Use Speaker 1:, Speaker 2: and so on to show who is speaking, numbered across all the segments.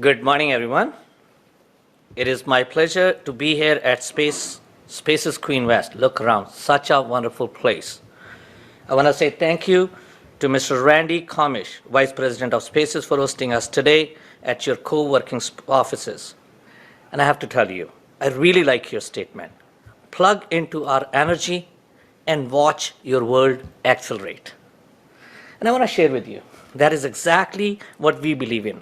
Speaker 1: Good morning, everyone. It is my pleasure to be here at Spaces Queen West. Look around, such a wonderful place. I want to say thank you to Mr. Randy Komish, Vice President of Spaces, for hosting us today at your co-working offices. And I have to tell you, I really like your statement. Plug into our energy and watch your world accelerate. And I want to share with you, that is exactly what we believe in.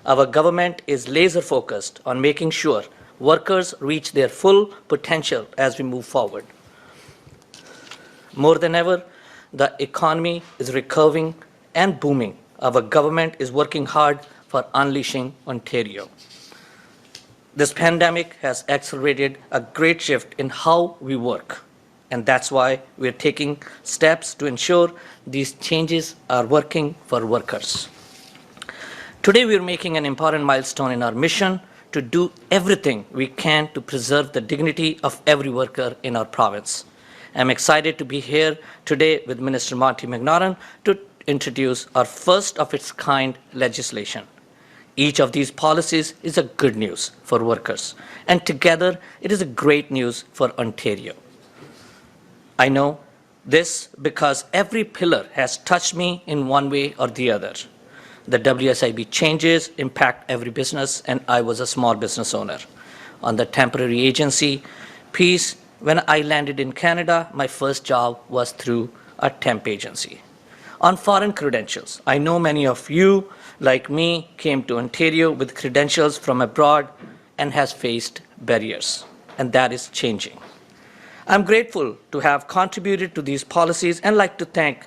Speaker 1: Our government is laser focused on making sure workers reach their full potential as we move forward. More than ever, the economy is recovering and booming. Our government is working hard for unleashing Ontario. This pandemic has accelerated a great shift in how we work, and that's why we're taking steps to ensure these changes are working for workers. Today, we are making an important milestone in our mission to do everything we can to preserve the dignity of every worker in our province. I'm excited to be here today with Minister Monty McNaughton to introduce our first of its kind legislation. Each of these policies is a good news for workers, and together it is a great news for Ontario. I know this because every pillar has touched me in one way or the other. The WSIB changes impact every business, and I was a small business owner. On the temporary agency piece, when I landed in Canada, my first job was through a temp agency. On foreign credentials, I know many of you, like me, came to Ontario with credentials from abroad and has faced barriers, and that is changing. I'm grateful to have contributed to these policies and like to thank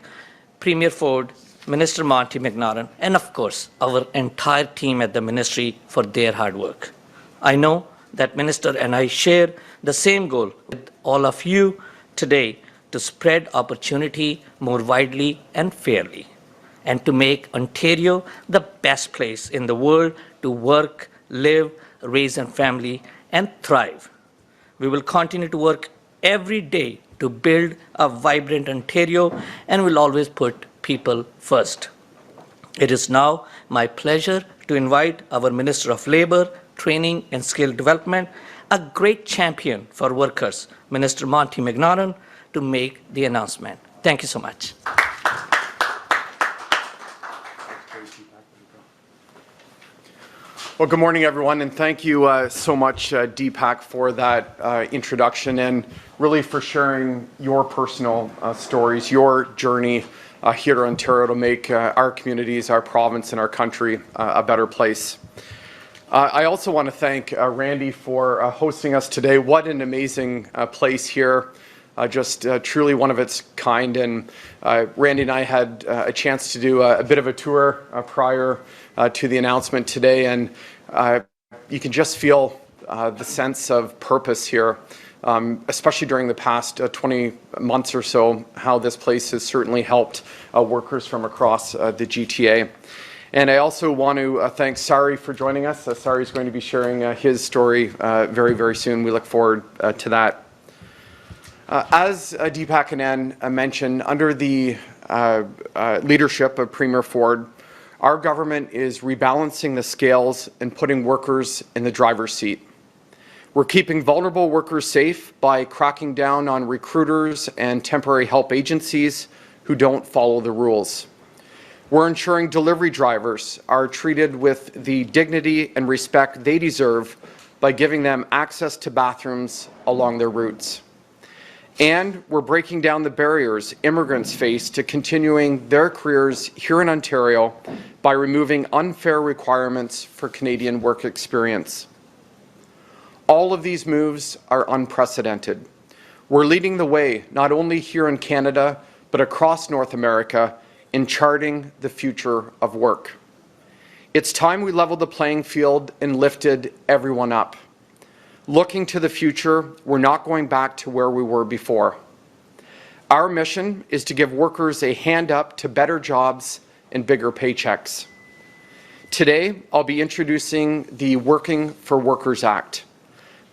Speaker 1: Premier Ford, Minister Monty McNaughton, and of course, our entire team at the ministry for their hard work. I know that Minister and I share the same goal with all of you today to spread opportunity more widely and fairly, and to make Ontario the best place in the world to work, live, raise a family, and thrive. We will continue to work every day to build a vibrant Ontario and will always put people first. It is now my pleasure to invite our Minister of Labour, Training and Skill Development, a great champion for workers, Minister Monty McNaughton, to make the announcement. Thank you so much.
Speaker 2: Well, good morning, everyone, and thank you so much, Deepak, for that introduction and really for sharing your personal stories, your journey here in Ontario to make our communities, our province, and our country a better place. I also want to thank Randy for hosting us today. What an amazing place here, just truly one of its kind. And Randy and I had a chance to do a bit of a tour prior to the announcement today, and you can just feel the sense of purpose here, especially during the past 20 months or so, how this place has certainly helped workers from across the GTA. And I also want to thank Sari for joining us. Sari is going to be sharing his story very, very soon. We look forward to that. As Deepak Anand mentioned, under the leadership of Premier Ford, our government is rebalancing the scales and putting workers in the driver's seat. We're keeping vulnerable workers safe by cracking down on recruiters and temporary help agencies who don't follow the rules. We're ensuring delivery drivers are treated with the dignity and respect they deserve by giving them access to bathrooms along their routes. And we're breaking down the barriers immigrants face to continuing their careers here in Ontario by removing unfair requirements for Canadian work experience. All of these moves are unprecedented. We're leading the way, not only here in Canada, but across North America in charting the future of work. It's time we leveled the playing field and lifted everyone up. Looking to the future, we're not going back to where we were before. Our mission is to give workers a hand up to better jobs and bigger paychecks. Today, I'll be introducing the Working for Workers Act.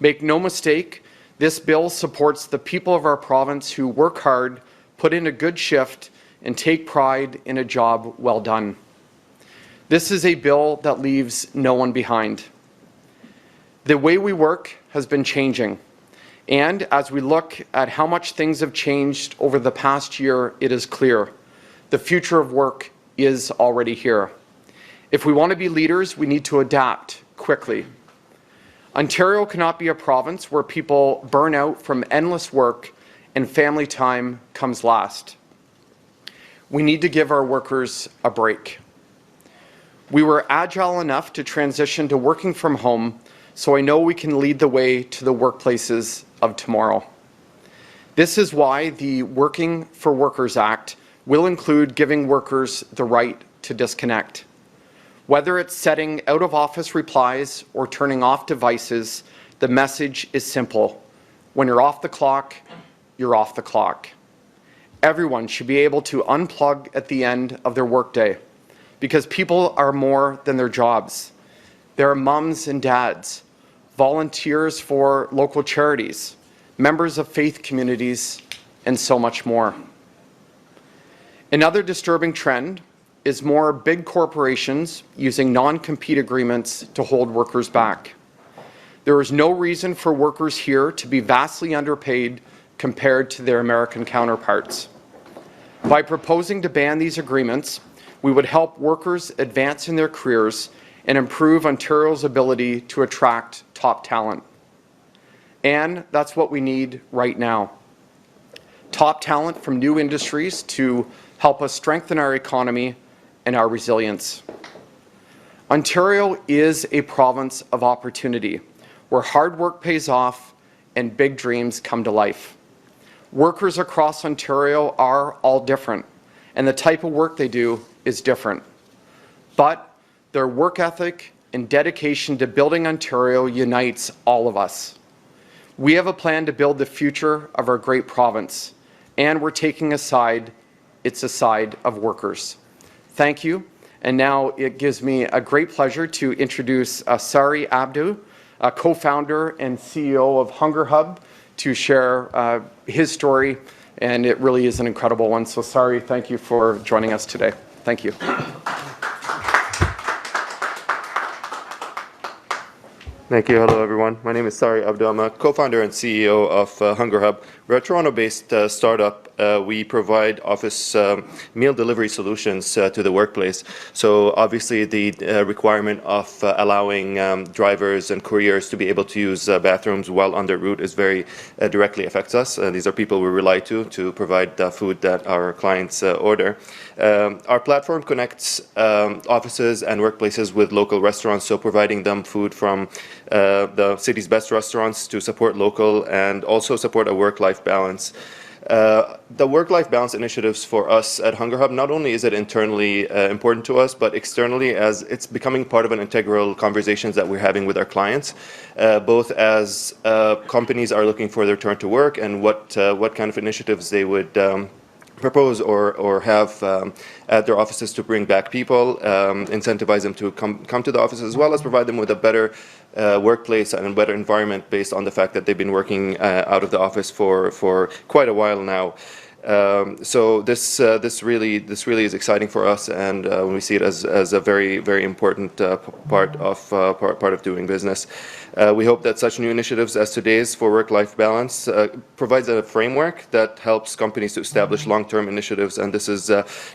Speaker 2: Make no mistake, this bill supports the people of our province who work hard, put in a good shift, and take pride in a job well done. This is a bill that leaves no one behind. The way we work has been changing, and as we look at how much things have changed over the past year, it is clear the future of work is already here. If we want to be leaders, we need to adapt quickly. Ontario cannot be a province where people burn out from endless work and family time comes last. We need to give our workers a break. We were agile enough to transition to working from home, so I know we can lead the way to the workplaces of tomorrow. This is why the Working for Workers Act will include giving workers the right to disconnect. Whether it's setting out-of-office replies or turning off devices, the message is simple. When you're off the clock, you're off the clock. Everyone should be able to unplug at the end of their workday, because people are more than their jobs. There are mums and dads, volunteers for local charities, members of faith communities, and so much more. Another disturbing trend is more big corporations using non-compete agreements to hold workers back. There is no reason for workers here to be vastly underpaid compared to their American counterparts. By proposing to ban these agreements, we would help workers advance in their careers and improve Ontario's ability to attract top talent. And that's what we need right now. Top talent from new industries to help us strengthen our economy and our resilience. Ontario is a province of opportunity where hard work pays off and big dreams come to life. Workers across Ontario are all different, and the type of work they do is different. But their work ethic and dedication to building Ontario unites all of us. We have a plan to build the future of our great province, and we're taking a side. It's a side of workers. Thank you. And now it gives me a great pleasure to introduce Sari Abdu, co-founder and CEO of Hunger Hub, to share his story, and it really is an incredible one. So Sari, thank you for joining us today. Thank you.
Speaker 3: Thank you. Hello, everyone. My name is Sari Abdu. I'm a co-founder and CEO of Hunger Hub. We're a Toronto-based startup. We provide office meal delivery solutions to the workplace. So obviously the requirement of allowing drivers and couriers to be able to use bathrooms while on their route is very directly affects us. These are people we rely to provide food that our clients order. Our platform connects offices and workplaces with local restaurants, so providing them food from the city's best restaurants to support local and also support a work-life balance. The work-life balance initiatives for us at Hunger Hub, not only is it internally important to us, but externally as it's becoming part of an integral conversations that we're having with our clients, both as companies are looking for their return to work and what kind of initiatives they would propose or have at their offices to bring back people, incentivize them to come to the office, as well as provide them with a better workplace and a better environment based on the fact that they've been working out of the office for quite a while now. So this really is exciting for us, and we see it as a very important part of doing business. We hope that such new initiatives as today's for work-life balance provides a framework that helps companies to establish long-term initiatives, and this is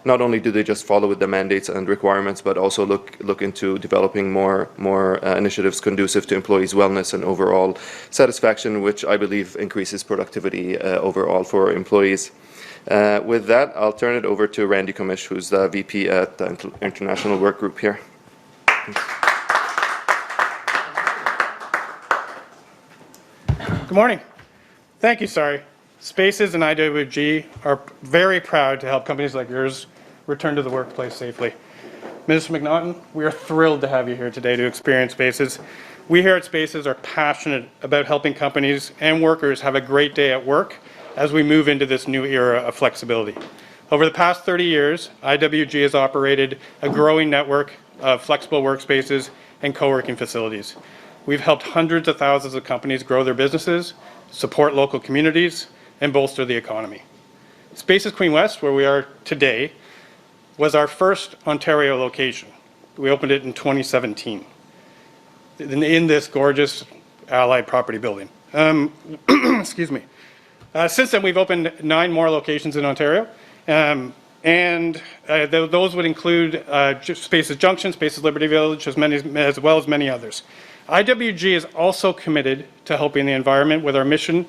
Speaker 3: not only do they just follow with the mandates and requirements, but also look into developing more initiatives conducive to employees' wellness and overall satisfaction, which I believe increases productivity overall for employees. With that, I'll turn it over to Randy Komish, who's the VP at the International Work Group here.
Speaker 4: Good morning. Thank you, Sari. Spaces and IWG are very proud to help companies like yours return to the workplace safely. Minister McNaughton, we are thrilled to have you here today to experience Spaces. We here at Spaces are passionate about helping companies and workers have a great day at work as we move into this new era of flexibility. Over the past 30 years, IWG has operated a growing network of flexible workspaces and co-working facilities. We've helped hundreds of thousands of companies grow their businesses, support local communities, and bolster the economy. Spaces Queen West, where we are today, was our first Ontario location. We opened it in 2017 in this gorgeous Allied property building. Excuse me. Since then, we've opened 9 more locations in Ontario, those would include Spaces Junction, Spaces Liberty Village, as well as many others. IWG is also committed to helping the environment with our mission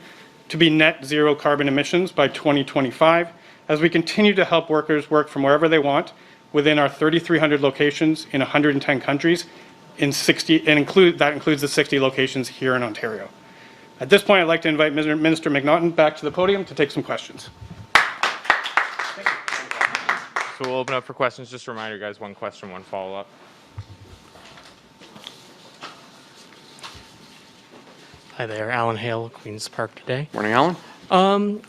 Speaker 4: to be net zero carbon emissions by 2025, as we continue to help workers work from wherever they want within our 3,300 locations in 110 countries, that includes the 60 locations here in Ontario. At this point, I'd like to invite Minister McNaughton back to the podium to take some questions.
Speaker 5: So we'll open up for questions. Just a reminder, guys, 1 question, 1 follow-up.
Speaker 6: Hi there, Alan Hale, Queen's Park today.
Speaker 2: Morning, Alan.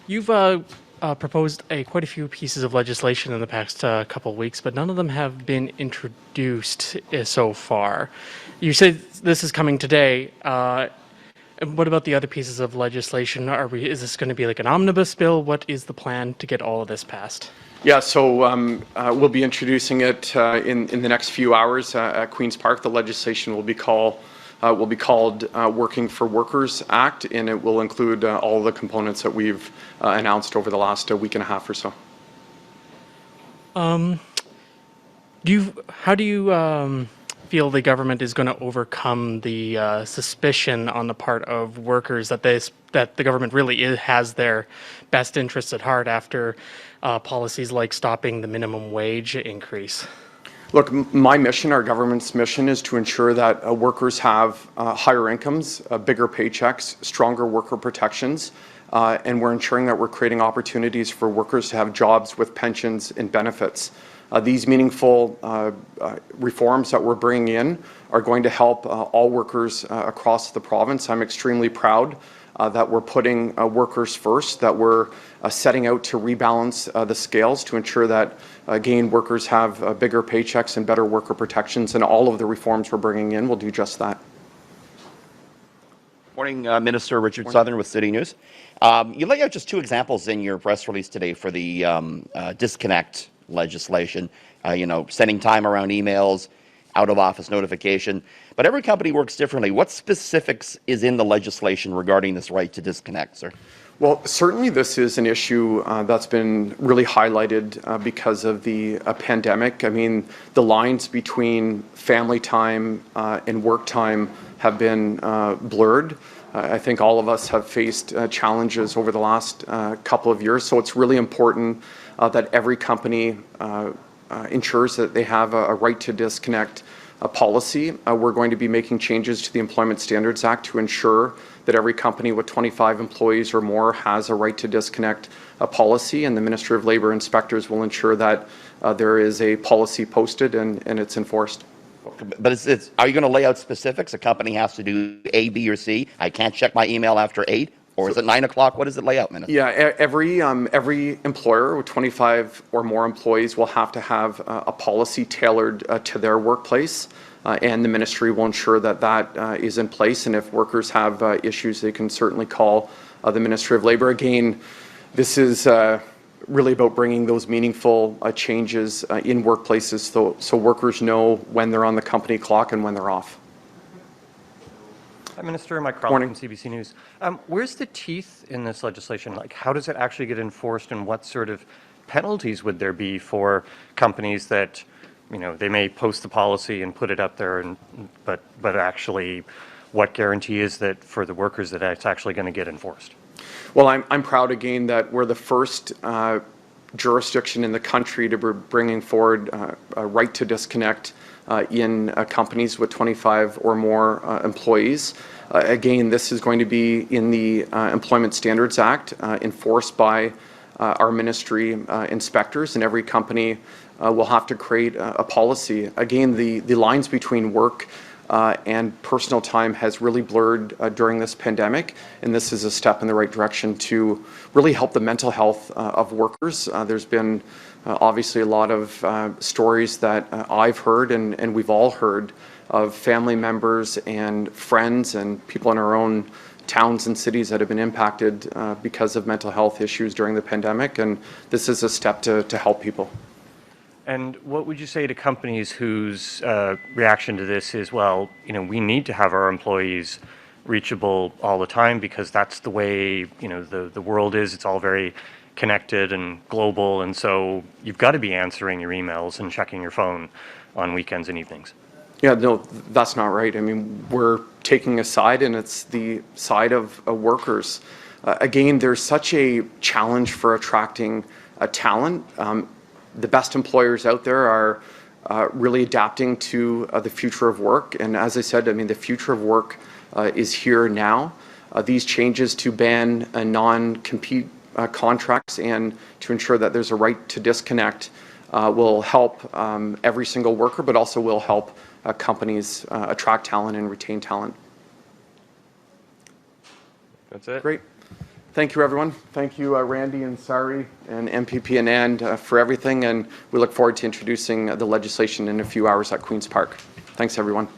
Speaker 6: You've proposed quite a few pieces of legislation in the past couple of weeks, but none of them have been introduced so far. You said this is coming today. And what about the other pieces of legislation? Is this going to be like an omnibus bill? What is the plan to get all of this passed?
Speaker 2: Yeah, so we'll be introducing it in the next few hours at Queen's Park. The legislation will be called Working for Workers Act, and it will include all the components that we've announced over the last week and a half or so.
Speaker 6: How do you feel the government is going to overcome the suspicion on the part of workers that the government really has their best interests at heart after policies like stopping the minimum wage increase?
Speaker 2: Look, my mission, our government's mission, is to ensure that workers have higher incomes, bigger paychecks, stronger worker protections, and we're ensuring that we're creating opportunities for workers to have jobs with pensions and benefits. These meaningful reforms that we're bringing in are going to help all workers across the province. I'm extremely proud that we're putting workers first, that we're setting out to rebalance the scales to ensure that, again, workers have bigger paychecks and better worker protections, and all of the reforms we're bringing in will do just that.
Speaker 7: Morning, Minister Richard Southern with City News. You lay out just 2 examples in your press release today for the disconnect legislation, sending time around emails, out-of-office notification. But every company works differently. What specifics is in the legislation regarding this right to disconnect, sir?
Speaker 2: Well, certainly this is an issue that's been really highlighted because of the pandemic. I mean, the lines between family time and work time have been blurred. I think all of us have faced challenges over the last couple of years, so it's really important that every company ensures that they have a right to disconnect policy. We're going to be making changes to the Employment Standards Act to ensure that every company with 25 employees or more has a right to disconnect policy, and the Ministry of Labour inspectors will ensure that there is a policy posted and it's enforced.
Speaker 7: But are you going to lay out specifics? A company has to do A, B, or C. I can't check my email after 8, or is it 9 o'clock? What does it lay out, Minister?
Speaker 2: Yeah, every employer with 25 or more employees will have to have a policy tailored to their workplace, and the ministry will ensure that that is in place. And if workers have issues, they can certainly call the Ministry of Labour. Again, this is really about bringing those meaningful changes in workplaces so workers know when they're on the company clock and when they're off.
Speaker 8: Hi, Minister. Mike Crawley from CBC News. Where's the teeth in this legislation? Like, how does it actually get enforced, and what sort of penalties would there be for companies that, they may post the policy and put it up there, but actually, what guarantee is that for the workers that it's actually going to get enforced?
Speaker 2: Well, I'm proud again that we're the first jurisdiction in the country to be bringing forward a right to disconnect in companies with 25 or more employees. Again, this is going to be in the Employment Standards Act, enforced by our ministry inspectors, and every company will have to create a policy. Again, the lines between work and personal time has really blurred during this pandemic, and this is a step in the right direction to really help the mental health of workers. There's been obviously a lot of stories that I've heard and we've all heard of family members and friends and people in our own towns and cities that have been impacted because of mental health issues during the pandemic, and this is a step to help people.
Speaker 8: And what would you say to companies whose reaction to this is, well, we need to have our employees reachable all the time because that's the way, the world is. It's all very connected and global. And so you've got to be answering your emails and checking your phone on weekends and evenings.
Speaker 2: Yeah, no, that's not right. I mean, we're taking a side, and it's the side of workers. Again, there's such a challenge for attracting talent. The best employers out there are really adapting to the future of work. And as I said, I mean, the future of work is here now. These changes to ban non-compete contracts and to ensure that there's a right to disconnect will help every single worker, but also will help companies attract talent and retain talent.
Speaker 5: That's it.
Speaker 2: Great. Thank you, everyone. Thank you, Randy and Sari and MPP and Anand for everything. And we look forward to introducing the legislation in a few hours at Queen's Park. Thanks, everyone.